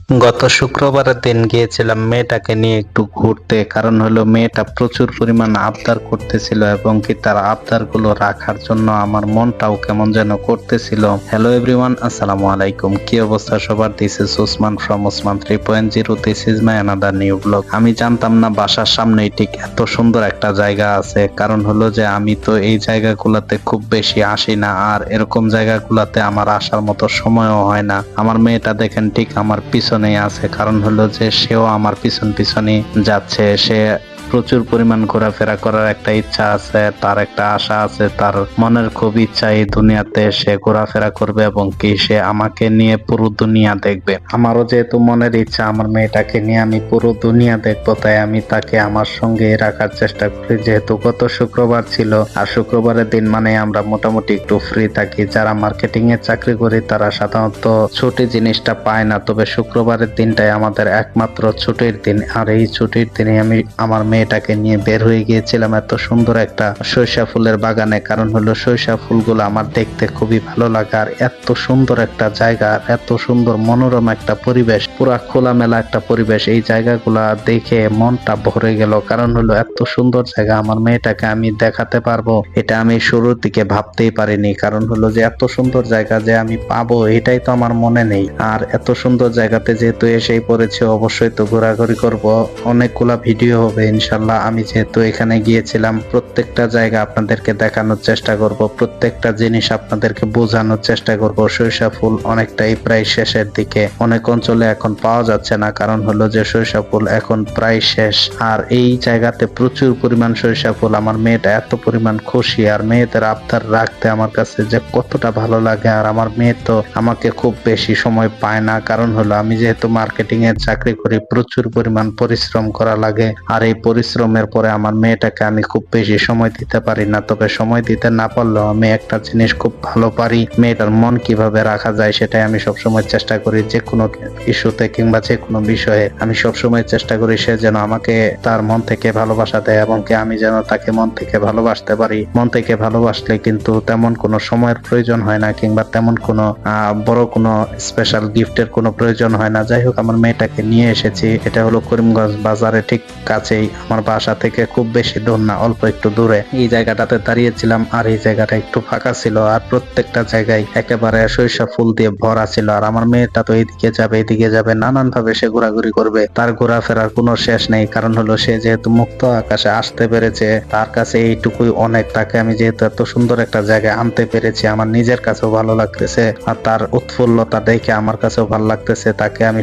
গত শুক্রবারের দিন গিয়েছিলাম মেয়েটাকে নিয়ে একটু ঘুরতে। কারণ হলো মেয়েটা প্রচুর পরিমাণ আবদার করতেছিল এবং কি তার আবদার গুলো রাখার জন্য আমার মনটাও কেমন যেন করতেছিল। হ্যালো এভরিওয়ান, আসসালামু আলাইকুম। কি অবস্থা সবার? This is Osman from Osman 3.0। This is my another new blog. আমি জানতাম না বাসার সামনেই ঠিক এত সুন্দর একটা জায়গা আছে। কারণ হলো যে আমি তো এই জায়গাগুলোতে খুব বেশি আসি না, আর এরকম জায়গাগুলোতে আমার আসার মতো সময়ও হয় না। আমার মেয়েটা দেখেন ঠিক আমার পিছনেই আছে, কারণ হলো যে সেও আমার পিছন পিছনই যাচ্ছে। সে প্রচুর পরিমাণ ঘোরাফেরা করার একটা ইচ্ছা আছে, তার একটা আশা আছে, তার মনের খুব ইচ্ছা এই দুনিয়াতে সে ঘোরাফেরা করবে এবং কি সে আমাকে নিয়ে পুরো দুনিয়া দেখবে। আমারও যেহেতু মনের ইচ্ছা আমার মেয়েটাকে নিয়ে আমি পুরো দুনিয়া দেখবো, তাই আমি তাকে আমার সঙ্গে রাখার চেষ্টা করি। যেহেতু গত শুক্রবার ছিল, আর শুক্রবারের দিন মানে আমরা মোটামুটি একটু ফ্রি থাকি। যারা মার্কেটিং এর চাকরি করি তারা সাধারণত ছুটি জিনিসটা পায় না, তবে শুক্রবারের দিনটাই আমাদের একমাত্র ছুটির দিন। আর এই ছুটির দিনে আমি আমার মেয়েটাকে নিয়ে বের হয়ে গিয়েছিলাম এত সুন্দর একটা সরিষা ফুলের বাগানে। কারণ হলো সরিষা ফুলগুলো আমার দেখতে খুবই ভালো লাগে, আর এত সুন্দর একটা জায়গা, এত সুন্দর মনোরম একটা পরিবেশ, পুরা খোলামেলা একটা পরিবেশ। এই জায়গাগুলা দেখে মনটা ভরে গেল। কারণ হলো এত সুন্দর জায়গা আমার মেয়েটাকে আমি দেখাতে পারবো এটা আমি শুরুর দিকে ভাবতেই পারিনি। কারণ হলো যে এত সুন্দর জায়গা যে আমি পাবো এটাই তো আমার মনে নেই। আর এত সুন্দর জায়গাতে যেহেতু এসেই পড়েছে, অবশ্যই তো ঘোরাঘুরি করব, অনেকগুলা ভিডিও হবে ইনশাল্লাহ। আমি যেহেতু এখানে গিয়েছিলাম প্রত্যেকটা জায়গা আপনাদেরকে দেখানোর চেষ্টা করব, প্রত্যেকটা জিনিস আপনাদেরকে বোঝানোর চেষ্টা করব। সরিষা ফুল অনেকটাই প্রায় শেষের দিকে, অনেক অঞ্চলে এখন পাওয়া যাচ্ছে না, কারণ হলো যে সরিষা ফুল এখন প্রায় শেষ। আর এই জায়গাতে প্রচুর পরিমাণ সরিষা ফুল। আমার মেয়েটা এত পরিমাণ খুশি, আর মেয়েদের আবদার রাখতে আমার কাছে যে কতটা ভালো লাগে। আর আমার মেয়ে তো আমাকে খুব বেশি সময় পায় না, কারণ হলো আমি যেহেতু মার্কেটিং এর চাকরি করি, প্রচুর পরিমাণ পরিশ্রম করা লাগে। আর এই পরিশ্রমের পরে আমার মেয়েটাকে আমি খুব বেশি সময় দিতে পারি না। তবে সময় দিতে না পারলেও আমি একটা জিনিস খুব ভালো পারি, মেয়েটার মন কিভাবে রাখা যায় সেটাই আমি সবসময় চেষ্টা করি। যে কোনো ইস্যুতে কিংবা যে কোনো বিষয়ে আমি সবসময় চেষ্টা করি সে যেন আমাকে তার মন থেকে ভালোবাসা দেয় এবং কি আমি যেন তাকে মন থেকে ভালোবাসতে পারি। মন থেকে ভালোবাসলে কিন্তু তেমন কোনো সময়ের প্রয়োজন হয় না, কিংবা তেমন কোনো বড় কোনো স্পেশাল গিফটের কোনো প্রয়োজন হয় না। যাই হোক, আমার মেয়েটাকে নিয়ে এসেছি। এটা হলো করিমগঞ্জ বাজারে ঠিক কাছেই, আমার বাসা থেকে খুব বেশি দূর না, অল্প একটু দূরে। এই জায়গাটাতে দাঁড়িয়েছিলাম, আর এই জায়গাটা একটু ফাঁকা ছিল, আর প্রত্যেকটা জায়গায় একেবারে সরিষা ফুল দিয়ে ভরা ছিল। আর আমার মেয়েটা তো এইদিকে যাবে এদিকে যাবে, নানান ভাবে সে ঘোরাঘুরি করবে, তার ঘোরাফেরার কোনো শেষ নেই। কারণ হলো সে যেহেতু মুক্ত আকাশে আসতে পেরেছে, তার কাছে এইটুকুই অনেক। তাকে আমি যেহেতু এত সুন্দর একটা জায়গায় আনতে পেরেছি, আমার নিজের কাছেও ভালো লাগতেছে, আর তার উৎফুল্লতা দেখে আমার কাছেও ভালো লাগতেছে। তাকে আমি